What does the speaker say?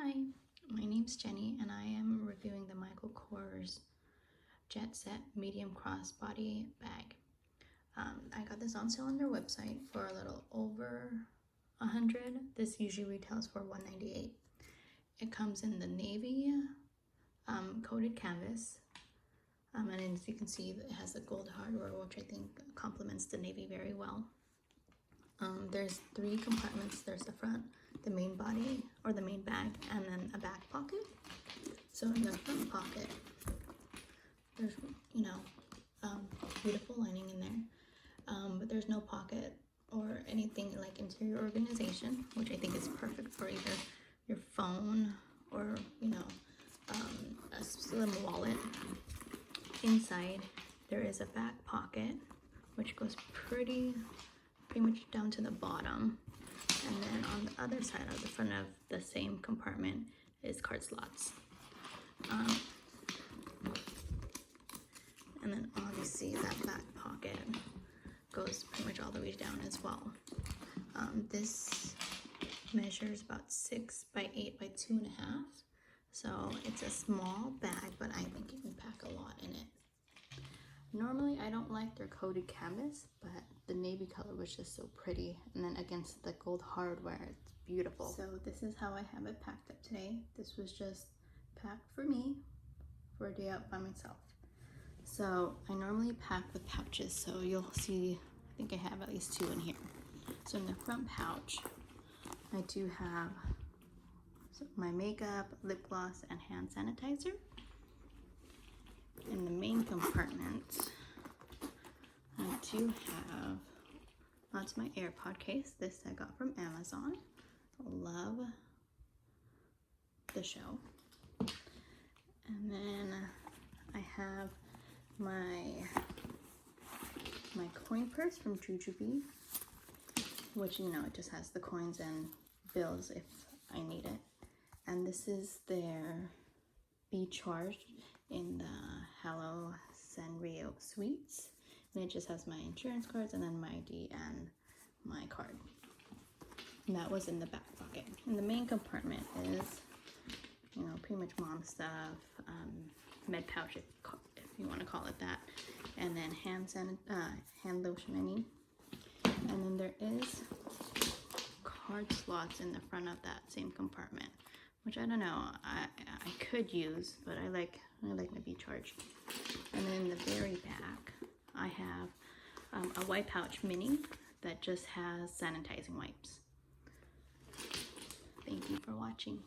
Hi, my name's Jenny and I am reviewing the Michael Kors Jet Set Medium Crossbody bag. I got this on sale on their website for a little over $100. This usually retails for $198. It comes in the navy coated canvas, and as you can see, it has the gold hardware, which I think complements the navy very well. There's 3 compartments. There's the front, the main body or the main bag, and then a back pocket. So in the front pocket, there's beautiful lining in there, but there's no pocket or anything like interior organization, which I think is perfect for either your phone or a slim wallet. Inside there is a back pocket which goes pretty much down to the bottom, and then on the other side of the front of the same compartment is card slots, and then obviously that back pocket goes pretty much all the way down as well. This measures about 6 by 8 by 2.5, so it's a small bag, but I think you can pack a lot in it. Normally I don't like their coated canvas, but the navy color was just so pretty, and then against the gold hardware, it's beautiful. So this is how I have it packed up today. This was just packed for me for a day out by myself. So I normally pack with pouches, so you'll see, I think I have at least 2 in here. So in the front pouch, I do have my makeup, lip gloss, and hand sanitizer. In the main compartment, I do have, that's my AirPod case. This I got from Amazon. Love the show. And then I have my coin purse from Jujube, which it just has the coins and bills if I need it. And this is their Be Charged in the Hello Sanrio Suites, and it just has my insurance cards and then my ID and my card. And that was in the back pocket. And the main compartment is, pretty much mom stuff, med pouch if you want to call it that, and then hand lotion, and then there is card slots in the front of that same compartment, which I don't know, I could use, but I like my Be Charged. And then in the very back, I have a white pouch mini that just has sanitizing wipes. Thank you for watching.